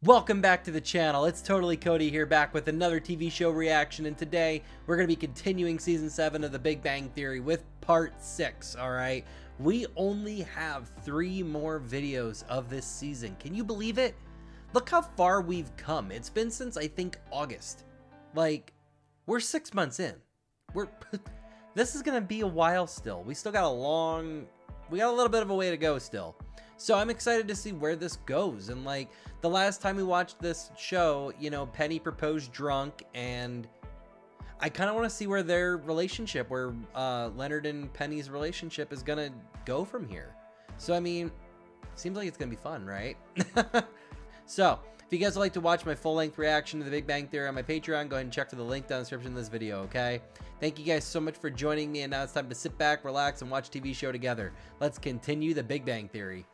Welcome back to the channel. It's Totally Cody here, back with another TV show reaction, and today we're going to be continuing season 7 of The Big Bang Theory with part 6. Alright, we only have 3 more videos of this season. Can you believe it? Look how far we've come. It's been since, I think, August. Like, we're 6 months in. This is going to be a while still. We still got we got a little bit of a way to go still. So I'm excited to see where this goes. And like the last time we watched this show, you know, Penny proposed drunk, and I kind of want to see where their relationship, where Leonard and Penny's relationship is gonna go from here. So I mean, seems like it's gonna be fun, right? So if you guys would like to watch my full-length reaction to The Big Bang Theory on my Patreon, go ahead and check for the link down in the description of this video, okay? Thank you guys so much for joining me, and now it's time to sit back, relax, and watch a TV show together. Let's continue The Big Bang Theory.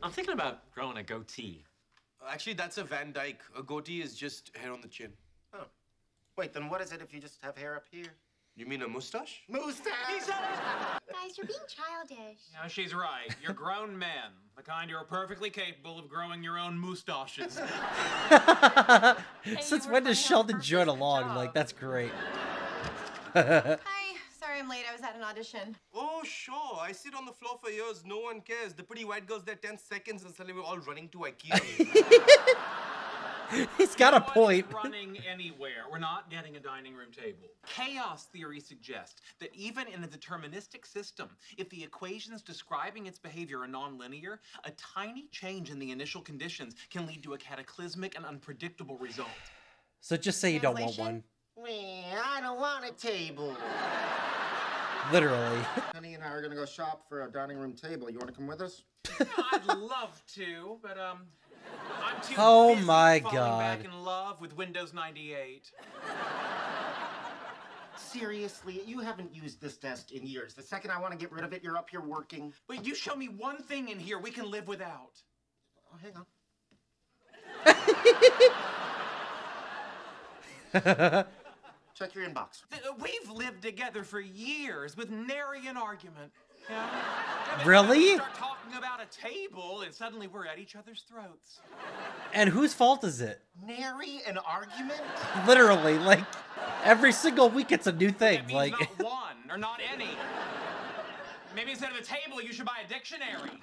I'm thinking about growing a goatee. Actually, that's a Van Dyke. A goatee is just hair on the chin. Oh. Wait, then what is it if you just have hair up here? You mean a mustache? Mustache! Guys, you're being childish. Yeah, she's right. You're grown men. The kind who are perfectly capable of growing your own mustaches. Since when does Sheldon join along? Like, that's great. Hi. Sorry I'm late. I was at an audition. Oh, sure. I sit on the floor for years. No one cares. The pretty white girl's there 10 seconds and suddenly we're all running to IKEA. He's got a point. Running anywhere. We're not getting a dining room table. Chaos theory suggests that even in a deterministic system, if the equations describing its behavior are nonlinear, a tiny change in the initial conditions can lead to a cataclysmic and unpredictable result. So just say you don't want one. I don't want a table. Literally. Honey and I are gonna go shop for a dining room table. You wanna come with us? I'd love to, but I'm too Oh busy my falling God. back in love with Windows 98. Seriously, you haven't used this desk in years. The second I want to get rid of it, you're up here working. But you show me one thing in here we can live without. Oh, hang on. Check your inbox. We've lived together for years with nary an argument. Yeah? Really? Start talking about a table and suddenly we're at each other's throats. And whose fault is it? Nary an argument? Literally, like, every single week it's a new thing. That means Like, not one or not any. Maybe instead of a table, you should buy a dictionary.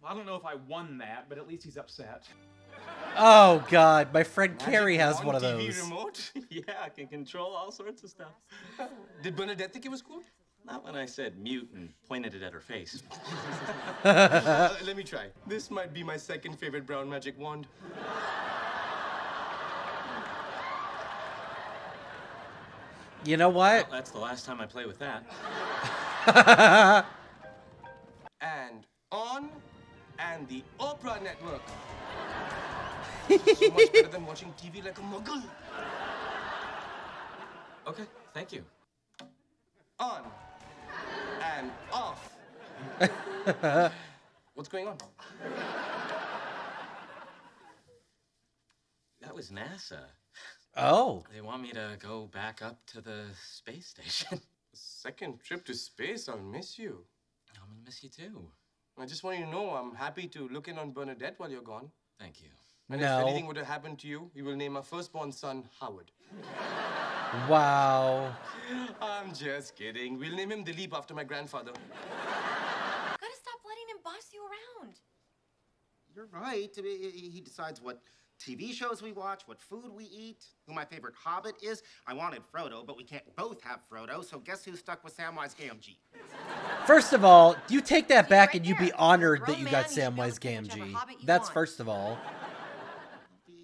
Well, I don't know if I won that, but at least he's upset. oh God, my friend Carrie has one of TV those. remote? Yeah, I can control all sorts of stuff. Did Bernadette think it was cool? Not when I said mute and pointed it at her face. Let me try. This might be my second favorite brown magic wand. You know what? Well, that's the last time I play with that. And on and the Oprah Network. So much better than watching TV like a muggle. Okay, thank you. On and off. What's going on? That was NASA. Oh. They want me to go back up to the space station. Second trip to space, I'll miss you. I'm gonna miss you too. I just want you to know I'm happy to look in on Bernadette while you're gone. Thank you. And No. if anything would have happened to you, we will name our firstborn son Howard. Wow. I'm just kidding. We'll name him Dilip after my grandfather. Gotta stop letting him boss you around. You're right. He decides what TV shows we watch, what food we eat, who my favorite hobbit is. I wanted Frodo, but we can't both have Frodo, so guess who's stuck with Samwise Gamgee? First of all, you take that back right and you be there. honored Grown that you man, got you should be able Samwise to pick whichever Gamgee. hobbit you That's want. first of all.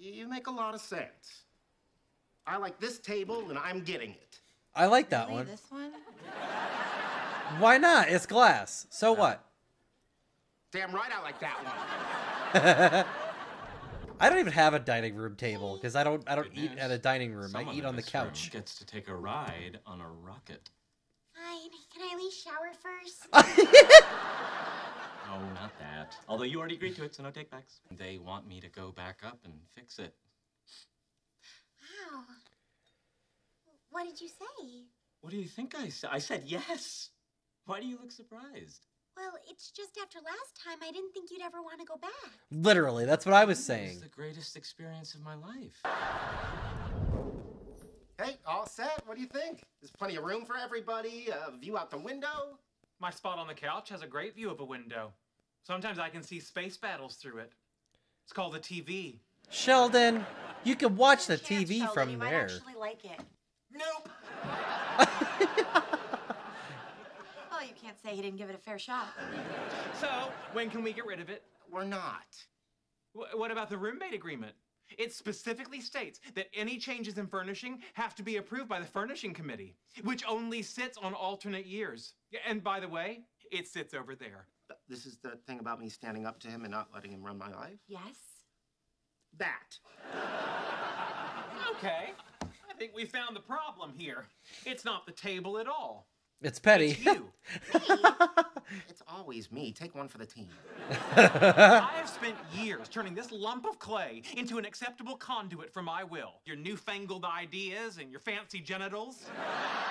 You make a lot of sense. I like this table, and I'm getting it. I like that Really, one. this one? Why not? It's glass. So what? Damn right I like that one. I don't even have a dining room table because I don't eat news. at a dining room. I Someone eat in on the this room couch. gets to take a ride on a rocket. Fine. Can I at least shower first? No, not that. Although you already agreed to it, so no takebacks. They want me to go back up and fix it. Wow. What did you say? What do you think I said? I said yes. Why do you look surprised? Well, it's just after last time, I didn't think you'd ever want to go back. Literally, that's what I was It saying. was the greatest experience of my life. Hey, all set? What do you think? There's plenty of room for everybody, a view out the window. My spot on the couch has a great view of a window. Sometimes I can see space battles through it. It's called the TV. Sheldon, you can watch the Chance, TV Sheldon, from you might there. actually like it. Nope. Well, you can't say he didn't give it a fair shot. So, when can we get rid of it? We're not. What about the roommate agreement? It specifically states that any changes in furnishing have to be approved by the furnishing committee, which only sits on alternate years. And by the way, it sits over there. This is the thing about me standing up to him and not letting him run my life? Yes? That. Okay, I think we found the problem here. It's not the table at all. It's Petty. It's you. It's always me. Take one for the team. I have spent years turning this lump of clay into an acceptable conduit for my will. Your newfangled ideas and your fancy genitals.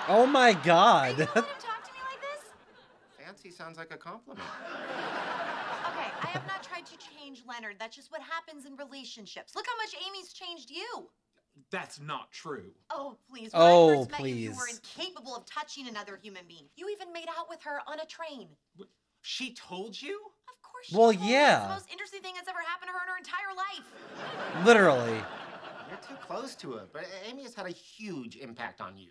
Oh my god. You want to talk to me like this? Fancy sounds like a compliment. Okay, I have not tried to change Leonard. That's just what happens in relationships. Look how much Amy's changed you. That's not true. Oh, please. When Oh, I first met you, you were please. incapable of touching another human being. You even made out with her on a train. She told you? Of course she Well, told me. yeah. It's the most interesting thing that's ever happened to her in her entire life. Literally. You're too close to her, but Amy has had a huge impact on you.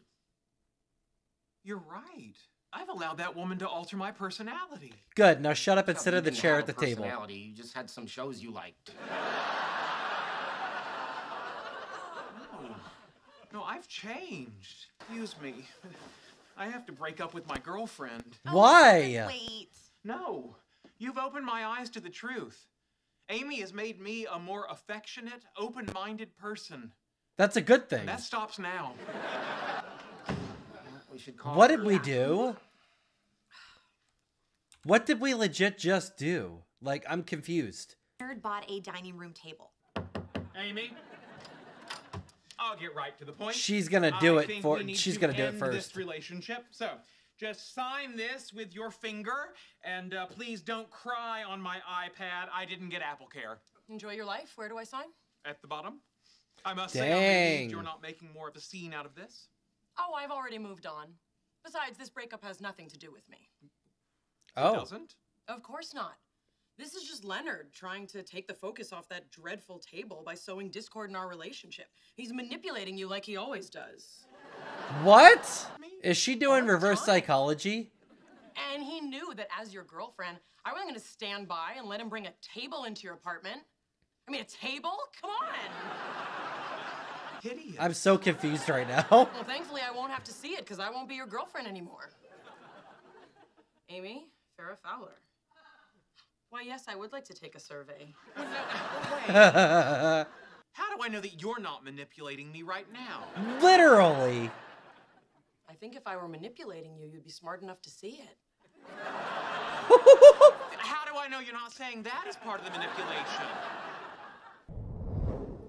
You're right. I've allowed that woman to alter my personality. Good. Now shut up and Hell, sit you at the didn't chair have at the a table. personality. You just had some shows you liked. No, I've changed. Excuse me. I have to break up with my girlfriend. Why? Wait. No, you've opened my eyes to the truth. Amy has made me a more affectionate, open-minded person. That's a good thing. That stops now. We should call What her. did we do? What did we legit just do? Like, I'm confused. Leonard bought a dining room table. Amy, I'll get right to the point. She's gonna do I it think for- we need she's to gonna do it end first. This relationship. So, just sign this with your finger, and please don't cry on my iPad. I didn't get Apple Care. Enjoy your life. Where do I sign? At the bottom. I must say, I'm Dang. relieved you're not making more of a scene out of this. Oh, I've already moved on. Besides, this breakup has nothing to do with me. It Oh. doesn't? Of course not. This is just Leonard trying to take the focus off that dreadful table by sowing discord in our relationship. He's manipulating you like he always does. What? Is she doing All the reverse time. psychology? And he knew that as your girlfriend, I wasn't going to stand by and let him bring a table into your apartment. I mean, a table? Come on. Hideous. I'm so confused right now. Well, thankfully, I won't have to see it because I won't be your girlfriend anymore. Amy, Farrah Fowler. Why, yes, I would like to take a survey. How do I know that you're not manipulating me right now? Literally. I think if I were manipulating you, you'd be smart enough to see it. How do I know you're not saying that as part of the manipulation?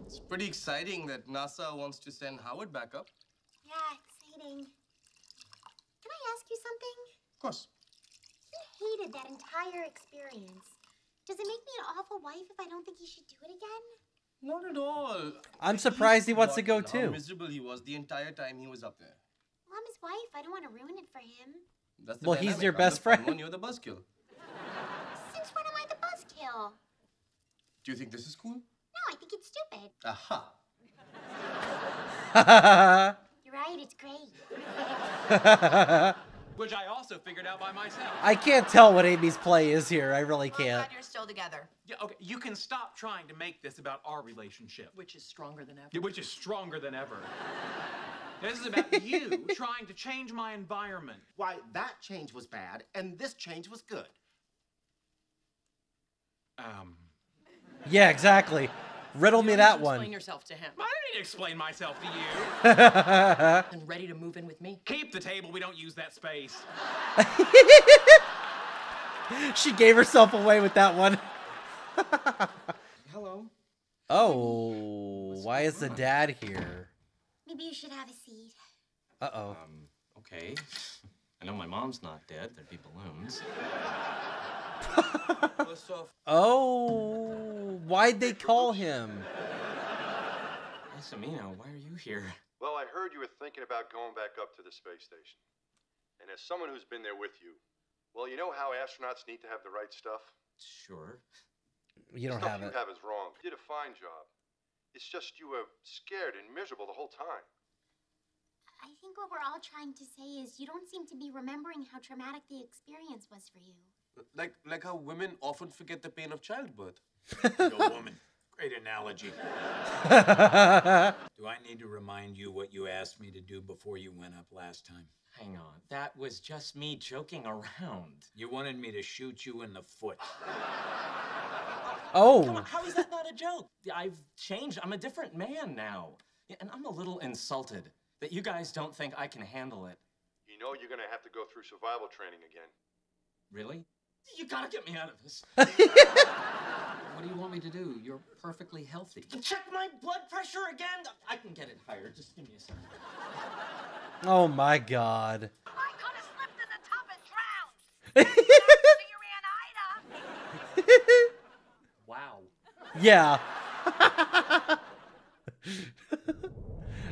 It's pretty exciting that NASA wants to send Howard back up. Yeah, exciting. Can I ask you something? Of course. You hated that entire experience. Does it make me an awful wife if I don't think you should do it again? Not at all. I'm surprised he wants to go Forgotten too. How miserable he was the entire time he was up there. Well, I'm his wife. I don't want to ruin it for him. That's the Well, he's dynamic. your I'm best the fun friend. one, you're the buzzkill. Since when am I the buzzkill? Do you think this is cool? No, I think it's stupid. Aha. You're right, it's great. Which I also figured out by myself. I can't tell what Amy's play is here. I really Well, I'm can't. glad you're still together. Yeah, okay, you can stop trying to make this about our relationship, Which is stronger than ever. which is stronger than ever. This is about you trying to change my environment. Why, that change was bad, and this change was good. Yeah, exactly. Riddle me You that need to Explain one. yourself to him. I don't need to explain myself to you. And ready to move in with me? Keep the table, we don't use that space. She gave herself away with that one. Hello. Oh, why is the dad here? Maybe you should have a seat. Uh-oh. Okay. I know my mom's not dead. There'd be balloons. First off, Oh, why'd they call him? Yes, Amino, why are you here? Well, I heard you were thinking about going back up to the space station. And as someone who's been there with you, well, you know how astronauts need to have the right stuff? Sure. You don't Stuff have you it. have is wrong. You did a fine job. It's just you were scared and miserable the whole time. I think what we're all trying to say is you don't seem to be remembering how traumatic the experience was for you. like how women often forget the pain of childbirth. Yo, woman. Great analogy. Do I need to remind you what you asked me to do before you went up last time? Hang on. That was just me joking around. You wanted me to shoot you in the foot. Oh. Come on, how is that not a joke? I've changed. I'm a different man now. Yeah, and I'm a little insulted that you guys don't think I can handle it. You know you're gonna have to go through survival training again. Really? You gotta get me out of this. What do you want me to do? You're perfectly healthy. Check my blood pressure again? I can get it higher. Just give me a second. Oh my God. I could have slipped in the tub and drowned. Wow. Yeah.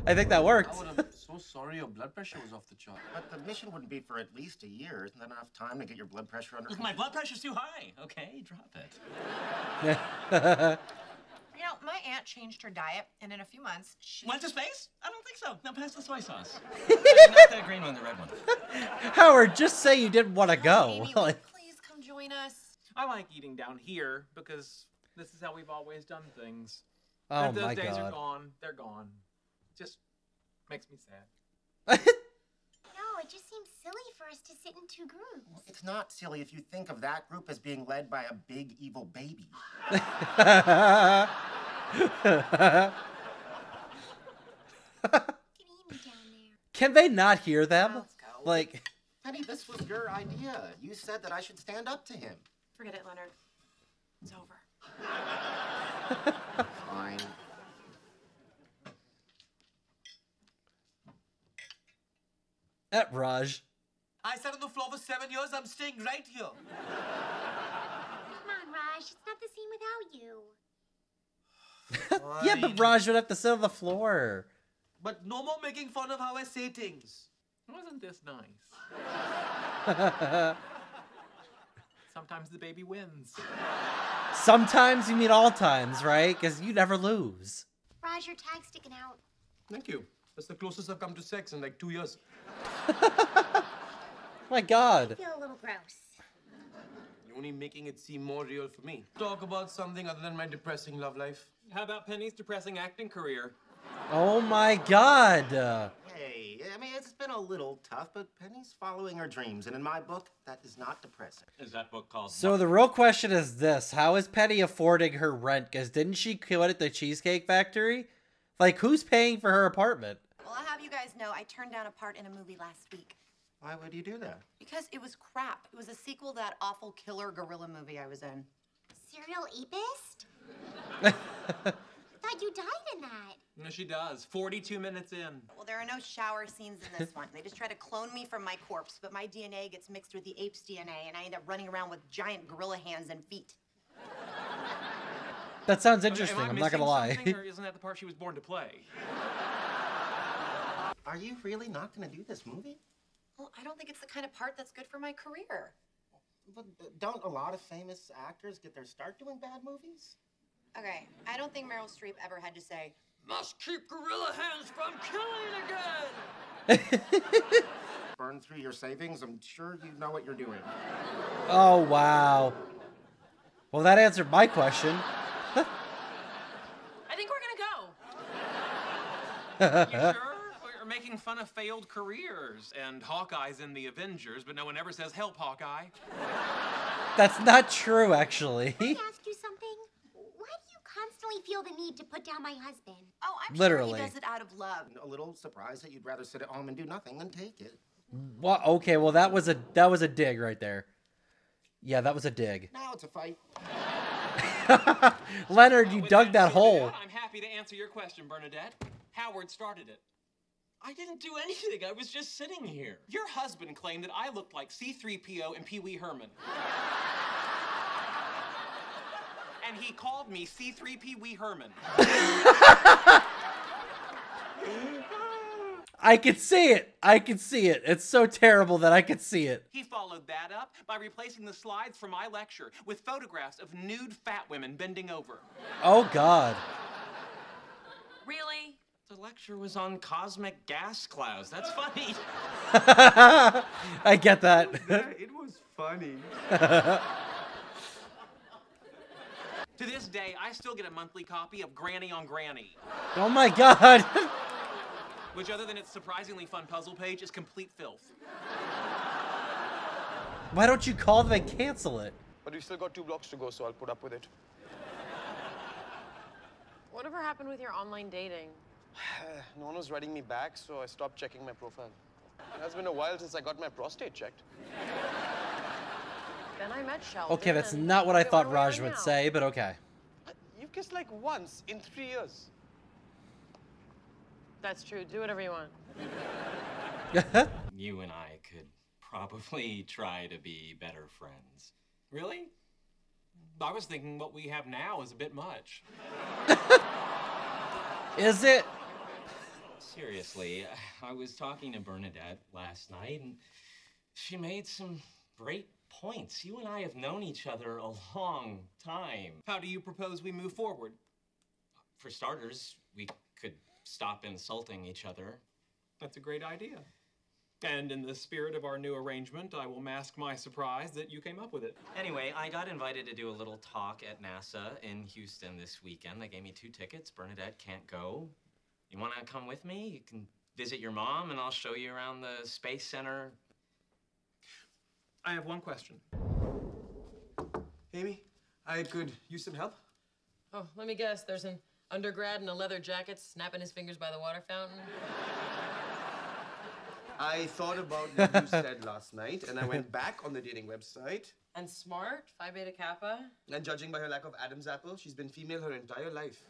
I think that worked. I'm so sorry your blood pressure was off the chart. But the mission wouldn't be for at least a year. Isn't that enough time to get your blood pressure under Look, control? my blood pressure's too high. Okay, drop it. You know, my aunt changed her diet, and in a few months, she Went to space? I don't think so. Now pass the soy sauce. Not the green one, the red one. Howard, just say you didn't want to go. Amy, Like, please come join us. I like eating down here because this is how we've always done things. oh And if my those days are God. gone, they're gone. Just makes me sad. No, it just seems silly for us to sit in two groups. It's not silly if you think of that group as being led by a big evil baby. Look at Amy down there. Can they not hear them? Let's go. Like, Penny, this was your idea. You said that I should stand up to him. Forget it, Leonard. It's over. Fine. at Raj. I sat on the floor for 7 years. I'm staying right here. Come on, Raj. It's not the same without you. Yeah, but Raj would have to sit on the floor. But no more making fun of how I say things. Wasn't this nice? Sometimes the baby wins. Sometimes you mean all times, right? Because you never lose. Raj, your tag's sticking out. Thank you. That's the closest I've come to sex in like 2 years. My God. I feel a little gross. You're only making it seem more real for me. Talk about something other than my depressing love life. How about Penny's depressing acting career? Oh my God. Hey, I mean, it's been a little tough, but Penny's following her dreams, and in my book, that is not depressing. Is that book called? So the real question is this: how is Penny affording her rent? Because didn't she quit at the Cheesecake Factory? Like, who's paying for her apartment? Well, I'll have you guys know I turned down a part in a movie last week. Why would you do that? Because it was crap. It was a sequel to that awful killer gorilla movie I was in. Serial apist? Thought you died in that. No, she does. 42 minutes in. Well, there are no shower scenes in this one. They just try to clone me from my corpse, but my DNA gets mixed with the ape's DNA, and I end up running around with giant gorilla hands and feet. That sounds Am I interesting. I'm not gonna missing lie. something, or isn't that the part she was born to play? Are you really not going to do this movie? Well, I don't think it's the kind of part that's good for my career. But don't a lot of famous actors get their start doing bad movies? Okay, I don't think Meryl Streep ever had to say, Must keep gorilla hands from killing again! Burn through your savings? I'm sure you know what you're doing. Oh, wow. Well, that answered my question. I think we're gonna go. You sure? We're making fun of failed careers, and Hawkeye's in the Avengers, but no one ever says, help, Hawkeye. That's not true, actually. Can I ask you something? Why do you constantly feel the need to put down my husband? oh, I'm Literally. sure he does it out of love. A little surprised that you'd rather sit at home and do nothing than take it. Well, okay, well that was a dig right there. Yeah, that was a dig. Now it's a fight. Leonard, you With dug that sorted hole. out, I'm happy to answer your question, Bernadette. Howard started it. I didn't do anything. I was just sitting here. Your husband claimed that I looked like C-3PO and Pee Wee Herman. And he called me C-3 Pee Wee Herman. I can see it. I can see it. It's so terrible that I can see it. He followed that up by replacing the slides from my lecture with photographs of nude fat women bending over. Oh, God. Really? The lecture was on cosmic gas clouds. That's funny. I get that. It was funny. To this day, I still get a monthly copy of Granny on Granny. Oh, my God. Which, other than its surprisingly fun puzzle page, is complete filth. Why don't you call them and cancel it? But we still got 2 blocks to go, so I'll put up with it. Whatever happened with your online dating? No one was writing me back, so I stopped checking my profile. It has been a while since I got my prostate checked. Then I met Sheldon. Okay, that's not what I thought Raj would say, but okay. You've kissed like once in 3 years. That's true. Do whatever you want. You and I could probably try to be better friends. Really? I was thinking what we have now is a bit much. Is it? Seriously, I was talking to Bernadette last night, and she made some great points. You and I have known each other a long time. How do you propose we move forward? For starters, we could stop insulting each other. That's a great idea. And in the spirit of our new arrangement, I will mask my surprise that you came up with it. Anyway, I got invited to do a little talk at NASA in Houston this weekend. They gave me 2 tickets. Bernadette can't go. You want to come with me? You can visit your mom, and I'll show you around the Space Center. I have one question. Amy, I could use some help. Oh, let me guess. There's an undergrad in a leather jacket snapping his fingers by the water fountain. I thought about what you said last night, and I went back on the dating website. And smart, Phi Beta Kappa. And judging by her lack of Adam's apple, she's been female her entire life.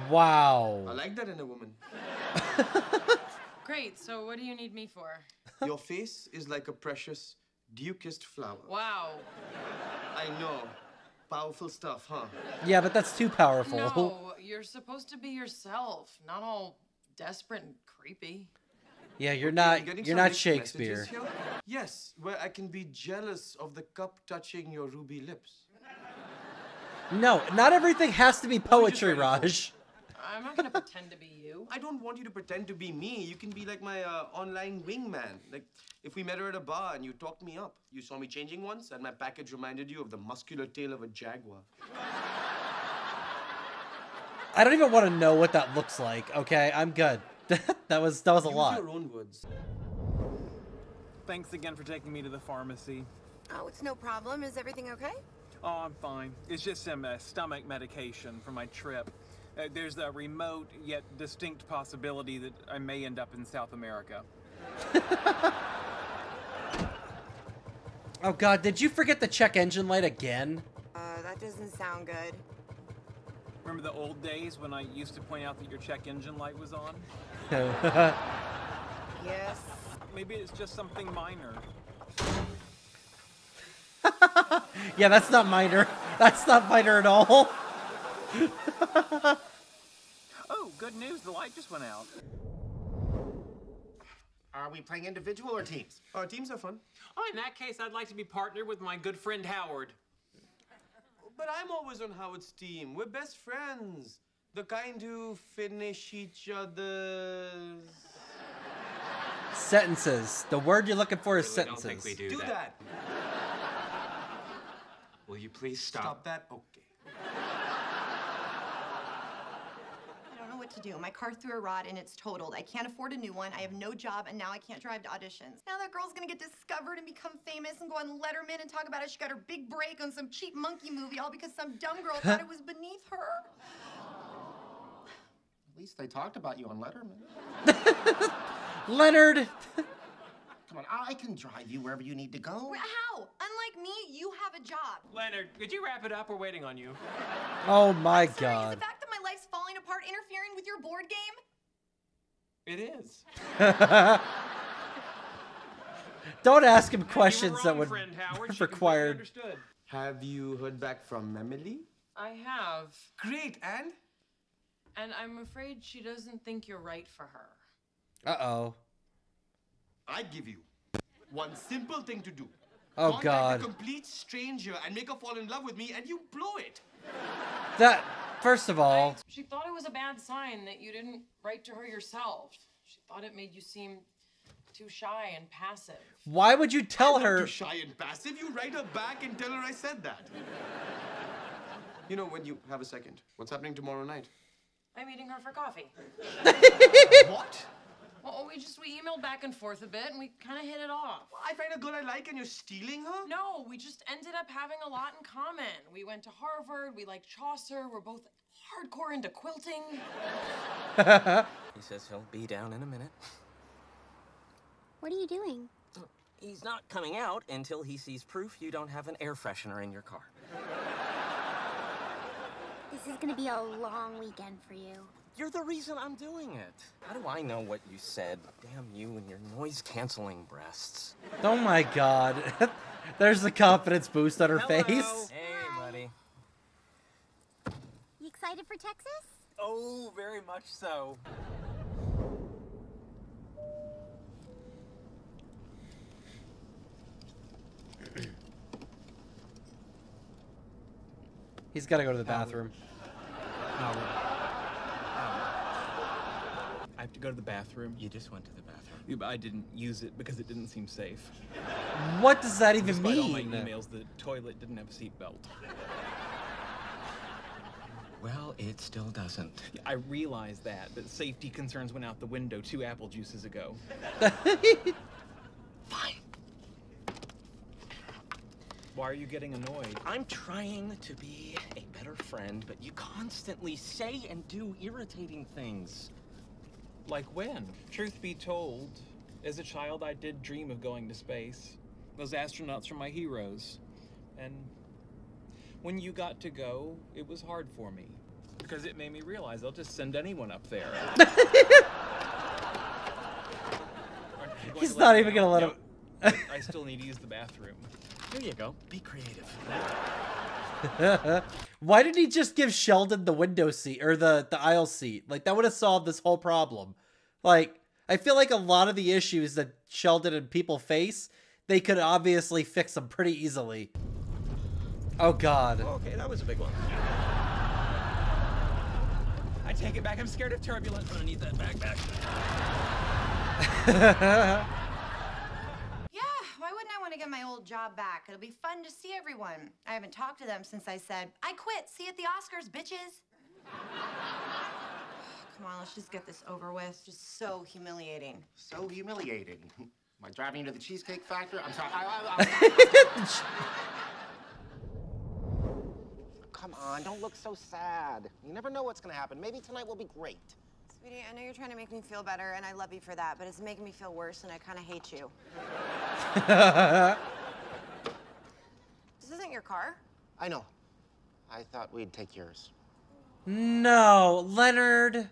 Wow. I like that in a woman. Great, so what do you need me for? Your face is like a precious, dew-kissed flower. Wow. I know. Powerful stuff, huh? Yeah, but that's too powerful. No, you're supposed to be yourself, not all desperate and creepy. Yeah, you're Getting not some mixed Shakespeare. messages here? Yes, where I can be jealous of the cup touching your ruby lips. No, not everything has to be poetry, ready for Raj. I'm not gonna pretend to be you. I don't want you to pretend to be me. You can be like my online wingman. Like, if we met her at a bar and you talked me up, you saw me changing once, and my package reminded you of the muscular tail of a jaguar. I don't even want to know what that looks like. Okay, I'm good. that was a lot. Use your own words. Thanks again for taking me to the pharmacy. Oh, it's no problem. Is everything okay? Oh, I'm fine. It's just some stomach medication for my trip. There's a remote yet distinct possibility that I may end up in South America. Oh God, did you forget the check engine light again? That doesn't sound good. Remember the old days when I used to point out that your check engine light was on? Yes. Maybe it's just something minor. Yeah, that's not minor. That's not minor at all. Oh, good news. The light just went out. Are we playing individual or teams? Teams are fun. Oh, in that case, I'd like to be partnered with my good friend Howard. But I'm always on Howard's team. We're best friends. The kind who finish each other's... Sentences. The word you're looking for is I sentences. don't think we Do that. Will you please stop? Stop that? Okay. I don't know what to do. My car threw a rod and it's totaled. I can't afford a new one. I have no job and now I can't drive to auditions. Now that girl's gonna get discovered and become famous and go on Letterman and talk about how she got her big break on some cheap monkey movie all because some dumb girl thought it was beneath her. At least they talked about you on Letterman. Leonard. Come on, I can drive you wherever you need to go. How? Unlike me, you have a job. Leonard, could you wrap it up? We're waiting on you. Oh my Sorry, God. is the fact that my life's falling apart part interfering with your board game? It is. Don't ask him questions wrong, that would friend Howard. She require. completely understood. Have you heard back from Emily? I have. Great, and? And I'm afraid she doesn't think you're right for her. Uh-oh. I give you one simple thing to do. Oh, Contact God. a complete stranger and make her fall in love with me, and you blow it. That, first of all, She thought it was a bad sign that you didn't write to her yourself. She thought it made you seem too shy and passive. why would you tell I'm not her? too shy and passive. You write her back and tell her I said that. You know, when you have a second, what's happening tomorrow night? I'm meeting her for coffee. What? Well, we emailed back and forth a bit, and we kind of hit it off. I find a girl I like and you're stealing her? No, we just ended up having a lot in common. We went to Harvard, we liked Chaucer, we're both hardcore into quilting. He says he'll be down in a minute. What are you doing? He's not coming out until he sees proof you don't have an air freshener in your car. This is gonna be a long weekend for you. You're the reason I'm doing it. How do I know what you said? Damn you and your noise-canceling breasts. Oh my God. There's the confidence boost on her Hello. face. Hey, buddy. You excited for Texas? Oh, very much so. He's got to go to the bathroom. I have to go to the bathroom. You just went to the bathroom. Yeah, but I didn't use it because it didn't seem safe. What does that even Despite all my mean? emails, the toilet didn't have a seatbelt. Well, it still doesn't. Yeah, I realized that safety concerns went out the window 2 apple juices ago. Fine. Why are you getting annoyed? I'm trying to be a better friend, but you constantly say and do irritating things. Like when? Truth be told, as a child I did dream of going to space. Those astronauts were my heroes. And when you got to go, it was hard for me. Because it made me realize they'll just send anyone up there. He's not even gonna let him. I still need to use the bathroom. Here you go. Be creative. Why did he just give Sheldon the window seat or the aisle seat? Like, that would have solved this whole problem. Like, I feel like a lot of the issues that Sheldon and people face, they could obviously fix them pretty easily. Oh, God. Okay, that was a big one. I take it back. I'm scared of turbulence. I'm gonna need that backpack. Why wouldn't I want to get my old job back? It'll be fun to see everyone. I haven't talked to them since I said, I quit. See you at the Oscars, bitches. Come on, let's just get this over with. Just so humiliating. So humiliating. Am I driving you to the Cheesecake Factory? I'm sorry. Come on, don't look so sad. You never know what's gonna happen. Maybe tonight will be great. Sweetie, I know you're trying to make me feel better, and I love you for that, but it's making me feel worse, and I kind of hate you. This isn't your car. I know. I thought we'd take yours. No, Leonard.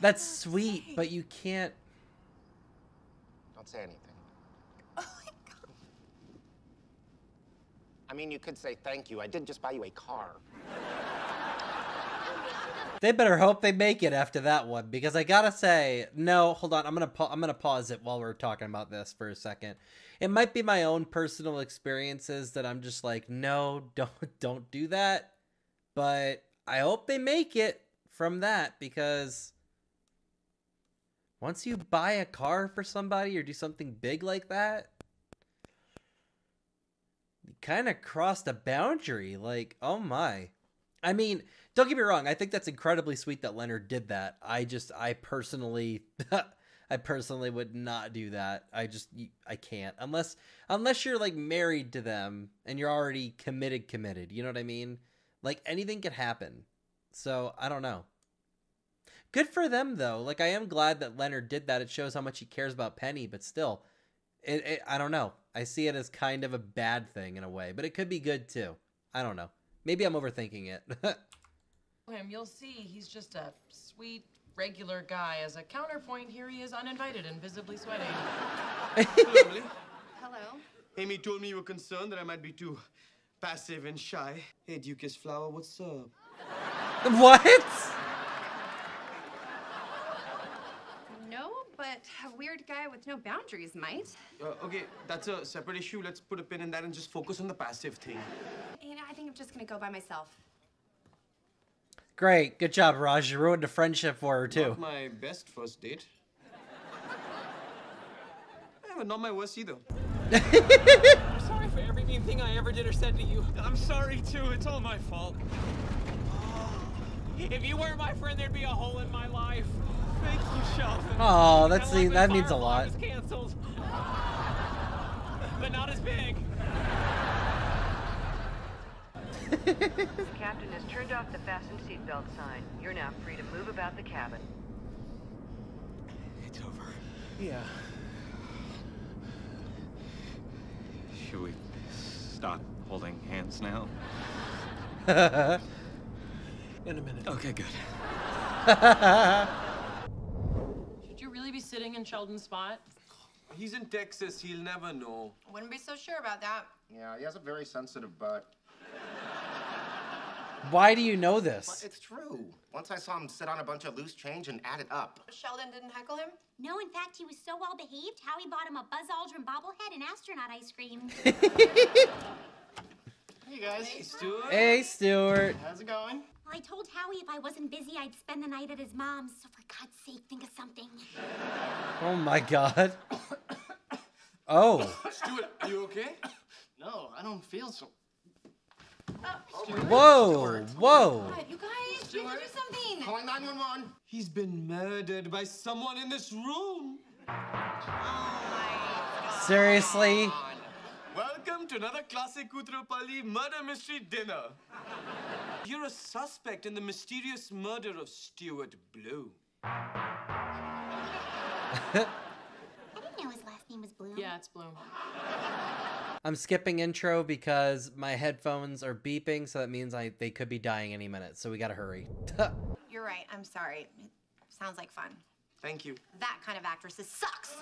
That's sweet, but you can't. Don't say anything. I mean, you could say thank you. I did just buy you a car. They better hope they make it after that one, because I gotta say, no, hold on, I'm gonna pause it while we're talking about this for a second. It might be my own personal experiences that I'm just like, no, don't do that. But I hope they make it from that, because once you buy a car for somebody or do something big like that, you kind of crossed a boundary. Like, oh my. I mean, don't get me wrong. I think that's incredibly sweet that Leonard did that. I personally would not do that. I can't. Unless you're like married to them and you're already committed. You know what I mean? Like, anything could happen. So, I don't know. Good for them, though. Like, I am glad that Leonard did that. It shows how much he cares about Penny, but still, I don't know. I see it as kind of a bad thing in a way, but it could be good, too. I don't know. Maybe I'm overthinking it. Him, you'll see he's just a sweet, regular guy. As a counterpoint, here he is uninvited and visibly sweating. Hello, Emily. Hello. Amy told me you were concerned that I might be too passive and shy. Hey, Duke's flower, what's up? What? No, but a weird guy with no boundaries might. Okay, that's a separate issue. Let's put a pin in that and just focus on the passive thing. You know, I think I'm just gonna go by myself. Great. Good job, Raj. You ruined a friendship for her, too. Not my best first date. Yeah, but not my worst either. I'm sorry for every mean thing I ever did or said to you. I'm sorry, too. It's all my fault. If you weren't my friend, there'd be a hole in my life. Thank you, Sheldon. Oh, that means a lot. Was canceled. But not as big. The captain has turned off the fasten seatbelt sign. You're now free to move about the cabin. It's over. Yeah. Should we stop holding hands now? In a minute. Okay, good. Should you really be sitting in Sheldon's spot? He's in Texas. He'll never know. Wouldn't be so sure about that. Yeah, he has a very sensitive butt. Why do you know But this? it's true. Once I saw him sit on a bunch of loose change and add it up. Sheldon didn't heckle him? No, in fact, he was so well behaved, Howie bought him a Buzz Aldrin bobblehead and astronaut ice cream. Hey, guys. Hey, Stuart. Hey, Stuart. How's it going? Well, I told Howie if I wasn't busy, I'd spend the night at his mom's, so for God's sake, think of something. Oh, my God. Oh. Stuart, are you okay? No, I don't feel so. Whoa. Whoa. God, you guys, we have to do something. Calling 911. He's been murdered by someone in this room. Seriously? Welcome to another classic Kutrapalli murder mystery dinner. You're a suspect in the mysterious murder of Stuart Blue. I didn't know his last name was Bloom. Yeah, it's Bloom. I'm skipping intro because my headphones are beeping, so that means they could be dying any minute, so we gotta hurry. You're right. I'm sorry. It sounds like fun. Thank you. That kind of actress sucks.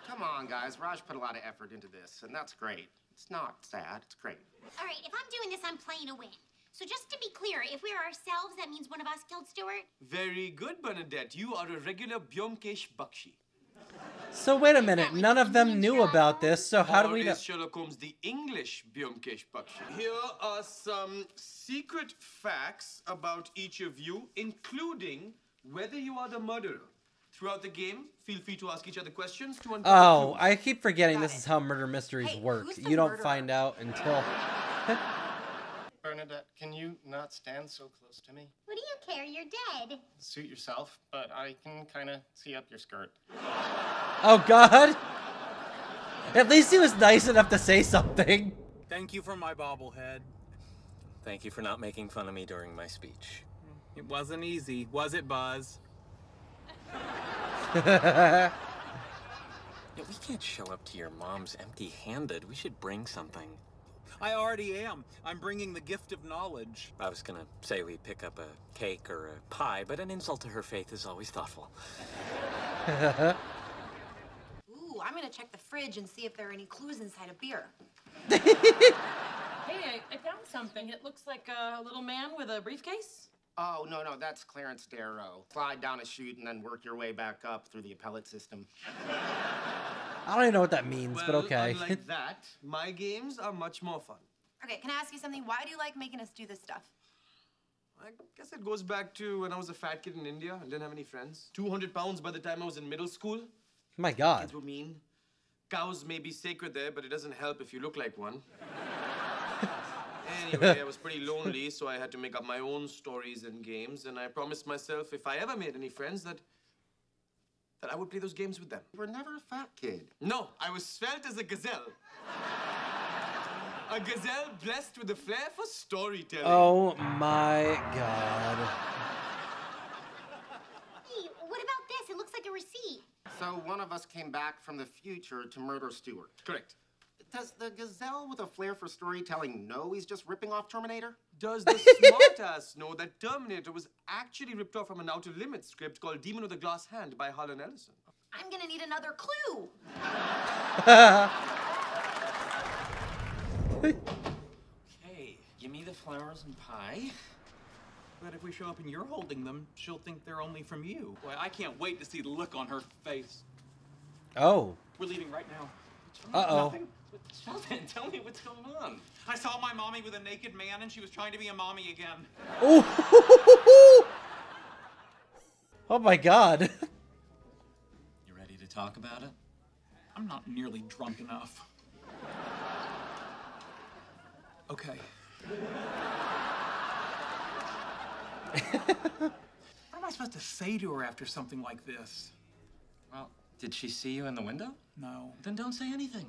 Come on, guys. Raj put a lot of effort into this, and that's great. It's not sad. It's great. All right, if I'm doing this, I'm playing to win. So just to be clear, if we're ourselves, that means one of us killed Stuart? Very good, Bernadette. You are a regular Byomkesh Bakshi. So wait a minute, none of them knew about this, so how do we Or know? is Sherlock Holmes the English Byomkesh Bakshi? Here are some secret facts about each of you, including whether you are the murderer. Throughout the game, feel free to ask each other questions to uncover Oh, clues. I keep forgetting this is how murder mysteries Hey, work. who's the You don't murderer? find out until... Bernadette, can you not stand so close to me? What do you care? You're dead. Suit yourself, but I can kind of see up your skirt. Oh, God! At least he was nice enough to say something. Thank you for my bobblehead. Thank you for not making fun of me during my speech. It wasn't easy, was it, Buzz? Yeah, we can't show up to your mom's empty-handed. We should bring something. I already am. I'm bringing the gift of knowledge. I was gonna say we pick up a cake or a pie, but an insult to her faith is always thoughtful. Ooh, I'm gonna check the fridge and see if there are any clues inside a beer. Hey, I found something. It looks like a little man with a briefcase. Oh, no, that's Clarence Darrow. Slide down a chute and then work your way back up through the appellate system. I don't even know what that means, but okay. Unlike that, my games are much more fun. Okay, can I ask you something? Why do you like making us do this stuff? I guess it goes back to when I was a fat kid in India and didn't have any friends. 200 pounds by the time I was in middle school. My God. Kids were mean. Cows may be sacred there, but it doesn't help if you look like one. Anyway, I was pretty lonely, so I had to make up my own stories and games, and I promised myself if I ever made any friends that I would play those games with them. You were never a fat kid. No, I was svelte as a gazelle. A gazelle blessed with a flair for storytelling. Oh my God. Hey, what about this? It looks like a receipt. So one of us came back from the future to murder Stuart. Correct. Does the gazelle with a flair for storytelling know he's just ripping off Terminator? Does the smartass know that Terminator was actually ripped off from an Outer Limits script called Demon with a Glass Hand by Harlan Ellison? I'm gonna need another clue. Hey, give me the flowers and pie. But if we show up and you're holding them, she'll think they're only from you. Boy, I can't wait to see the look on her face. Oh. We're leaving right now. Uh-oh. Nothing? Sheldon, tell me what's going on. I saw my mommy with a naked man and she was trying to be a mommy again. Oh. Oh my God. You ready to talk about it? I'm not nearly drunk enough. Okay. What am I supposed to say to her after something like this? Well, did she see you in the window? No. Then don't say anything.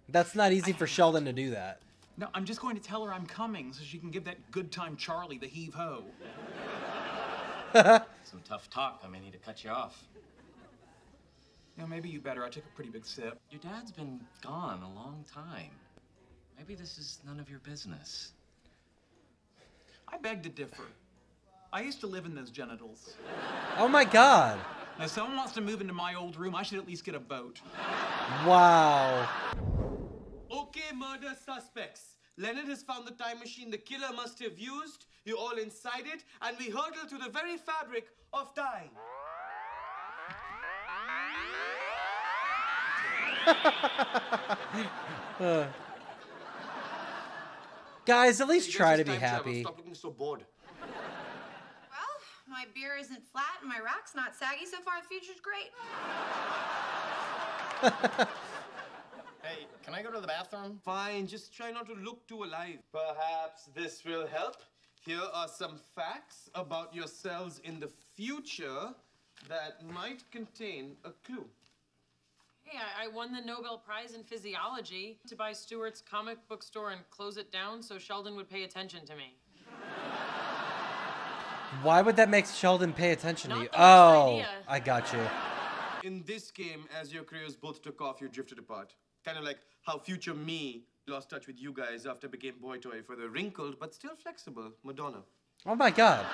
That's not easy for Sheldon to do that. No, I'm just going to tell her I'm coming so she can give that good time Charlie the heave-ho. Some tough talk. I may need to cut you off. You know, maybe you better. I took a pretty big sip. Your dad's been gone a long time. Maybe this is none of your business. I beg to differ. I used to live in those genitals. Oh my God. Now, if someone wants to move into my old room, I should at least get a boat. Wow. Okay, murder suspects. Leonard has found the time machine the killer must have used. You're all inside it, and we hurtle to the very fabric of time. Guys, at least Hey, try this to is be time travel. happy. Stop looking so bored. Well, my beer isn't flat and my rack's not saggy. So far, the future's great. Hey, can I go to the bathroom? Fine, just try not to look too alive. Perhaps this will help. Here are some facts about yourselves in the future that might contain a clue. Hey, I won the Nobel Prize in Physiology to buy Stewart's comic book store and close it down so Sheldon would pay attention to me. Why would that make Sheldon pay attention to Not you? the worst Oh, idea. I got you. In this game, as your careers both took off, you drifted apart. Kind of like how future me lost touch with you guys after became boy toy for the wrinkled but still flexible Madonna. Oh my God.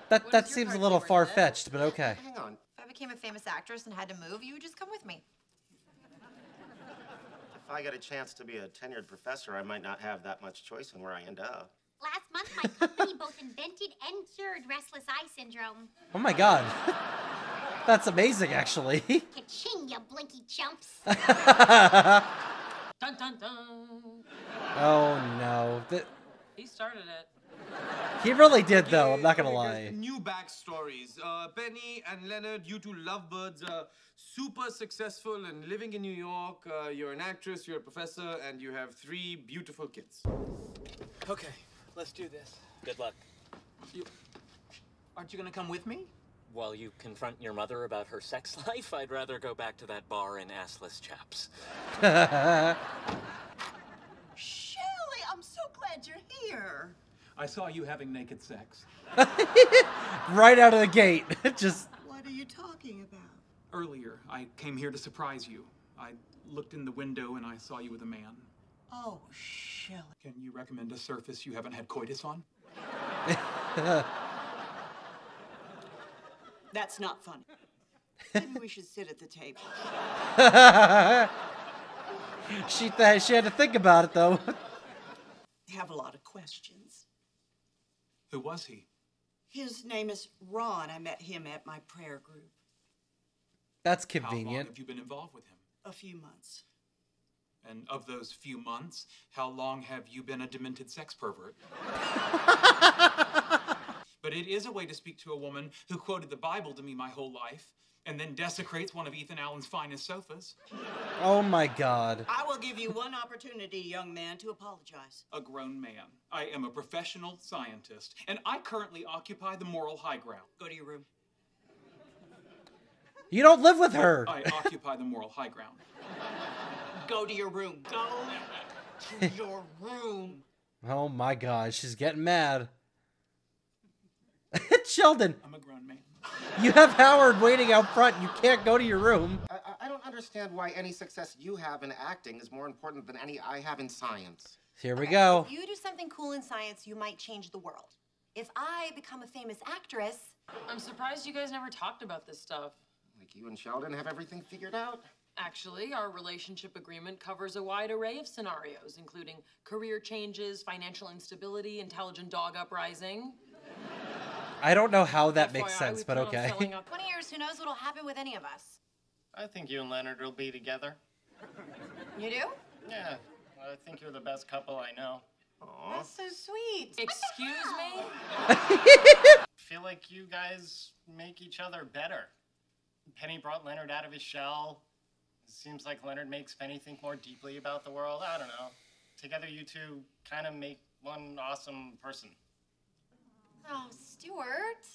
that your seems a part little favorite, far-fetched, but okay. Hang on. If I became a famous actress and had to move, you would just come with me. If I got a chance to be a tenured professor, I might not have that much choice in where I end up. Last month, my company both invented and cured restless eye syndrome. Oh my God. That's amazing, actually. Ka-ching, you blinky chumps. Dun dun dun. Oh no. He started it. He really did, though. I'm not gonna Okay, lie. guys, new backstories. Penny and Leonard, you two lovebirds, are super successful and living in New York. You're an actress, you're a professor, and you have 3 beautiful kids. Okay, let's do this. Good luck. Aren't you gonna come with me? While you confront your mother about her sex life, I'd rather go back to that bar in Assless Chaps. Shelley, I'm so glad you're here. I saw you having naked sex. Right out of the gate. Just. What are you talking about? Earlier, I came here to surprise you. I looked in the window and I saw you with a man. Oh, Shelley. Can you recommend a surface you haven't had coitus on? That's not funny. Maybe we should sit at the table. She had to think about it, though. I have a lot of questions. Who was he? His name is Ron. I met him at my prayer group. That's How long convenient. have you been involved with him? A few months. And of those few months, how long have you been a demented sex pervert? But it is a way to speak to a woman who quoted the Bible to me my whole life and then desecrates one of Ethan Allen's finest sofas. Oh my God. I will give you one opportunity, young man, to apologize. A grown man. I am a professional scientist, and I currently occupy the moral high ground. Go to your room. You don't live with her. I occupy the moral high ground. Go to your room. Go to your room. Oh my God. She's getting mad. Sheldon. I'm a grown man. You have Howard waiting out front. You can't go to your room. I don't understand why any success you have in acting is more important than any I have in science. Here we go. If you do something cool in science, you might change the world. If I become a famous actress... I'm surprised you guys never talked about this stuff. Like you and Sheldon have everything figured out? Actually, our relationship agreement covers a wide array of scenarios, including career changes, financial instability, intelligent dog uprising. I don't know how that makes FYI, sense, we but plan on okay. selling out- 20 years, who knows what'll happen with any of us? I think you and Leonard will be together. You do? Yeah, I think you're the best couple I know. That's so sweet. Excuse me? Feel like you guys make each other better. Penny brought Leonard out of his shell. It seems like Leonard makes Penny think more deeply about the world. I don't know. Together you two kind of make one awesome person. Oh, Stuart.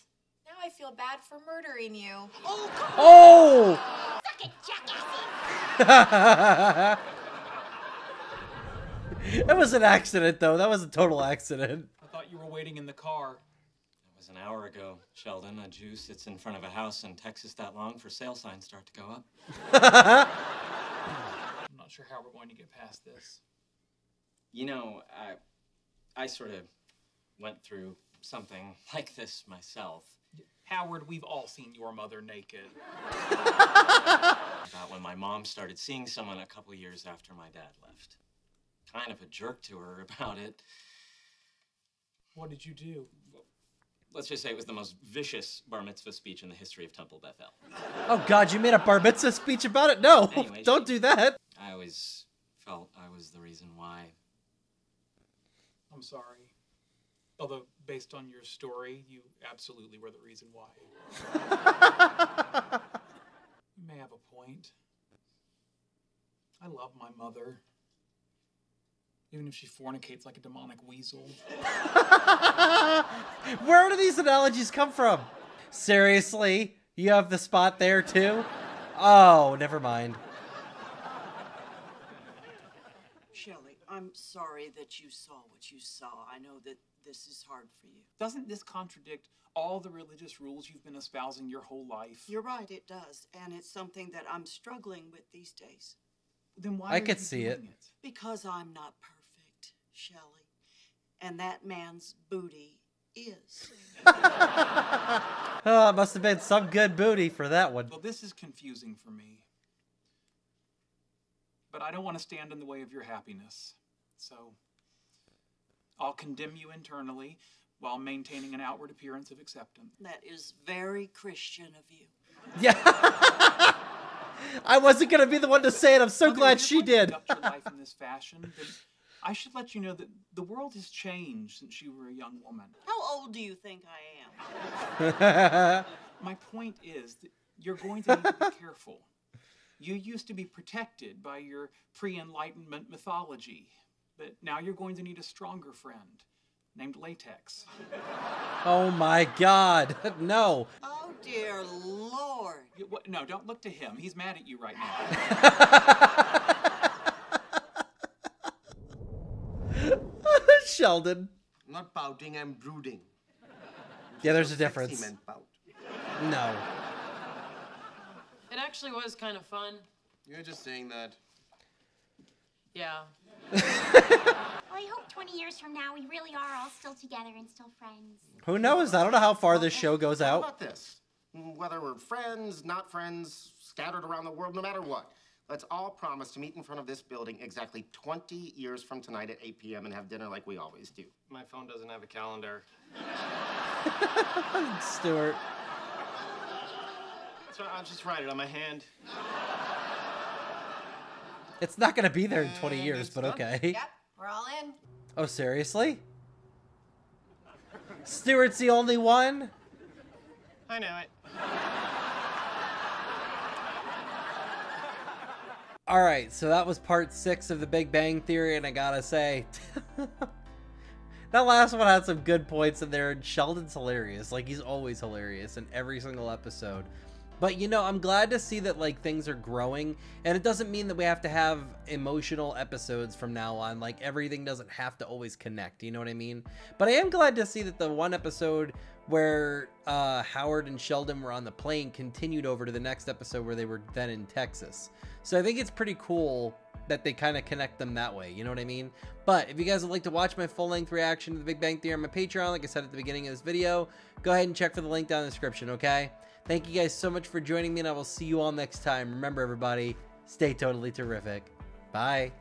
Now I feel bad for murdering you. Oh, Oh! Suck it, jackasses! It was an accident, though. That was a total accident. I thought you were waiting in the car. It was an hour ago, Sheldon. A Jew sits in front of a house in Texas that long for sale signs start to go up. I'm not sure how we're going to get past this. You know, I sort of went through something like this myself. Howard, we've all seen your mother naked. About when my mom started seeing someone a couple years after my dad left. Kind of a jerk to her about it. What did you do? Let's just say it was the most vicious bar mitzvah speech in the history of Temple Bethel. Oh, God, you made a bar mitzvah speech about it? No, Anyway, don't do that. I always felt I was the reason why. I'm sorry. Although, based on your story, you absolutely were the reason why. You may have a point. I love my mother. Even if she fornicates like a demonic weasel. Where do these analogies come from? Seriously? You have the spot there, too? Oh, never mind. Shelley, I'm sorry that you saw what you saw. I know that this is hard for you. Doesn't this contradict all the religious rules you've been espousing your whole life? You're right, it does. And it's something that I'm struggling with these days. Then why I are could you see doing it. Because I'm not perfect, Shelley. And that man's booty is. Oh, it must have been some good booty for that one. Well, this is confusing for me. But I don't want to stand in the way of your happiness. So I'll condemn you internally while maintaining an outward appearance of acceptance. That is very Christian of you. Yeah. I wasn't going to be the one to say it. I'm so glad she did. Conduct your life in this fashion, then I should let you know that the world has changed since you were a young woman. How old do you think I am? My point is that you're going to need to be careful. You used to be protected by your pre-Enlightenment mythology, but now you're going to need a stronger friend named Latex. Oh my God. No. Oh, dear Lord. No, don't look to him. He's mad at you right now. Sheldon. I'm not pouting, I'm brooding. Yeah, there's a Sexy difference. men pout. No. It actually was kind of fun. You're just saying that. Yeah. Well, I hope 20 years from now we really are all still together and still friends. Who knows? I don't know how far this show goes How out. about this? Whether we're friends, not friends, scattered around the world, no matter what, let's all promise to meet in front of this building exactly 20 years from tonight at 8 p.m. and have dinner like we always do. My phone doesn't have a calendar. Stuart. So I'll just write it on my hand. It's not going to be there in 20 years, but okay. Yep, we're all in. Oh, seriously? Stuart's the only one? I know it. All right, so that was part 6 of The Big Bang Theory, and I gotta say, that last one had some good points in there, and Sheldon's hilarious. Like, he's always hilarious in every single episode. But, you know, I'm glad to see that, like, things are growing, and it doesn't mean that we have to have emotional episodes from now on. Like, everything doesn't have to always connect, you know what I mean? But I am glad to see that the one episode where Howard and Sheldon were on the plane continued over to the next episode where they were then in Texas. So I think it's pretty cool that they kind of connect them that way, you know what I mean? But if you guys would like to watch my full-length reaction to The Big Bang Theory on my Patreon, like I said at the beginning of this video, go ahead and check for the link down in the description, okay? Thank you guys so much for joining me, and I will see you all next time. Remember, everybody, stay totally terrific. Bye.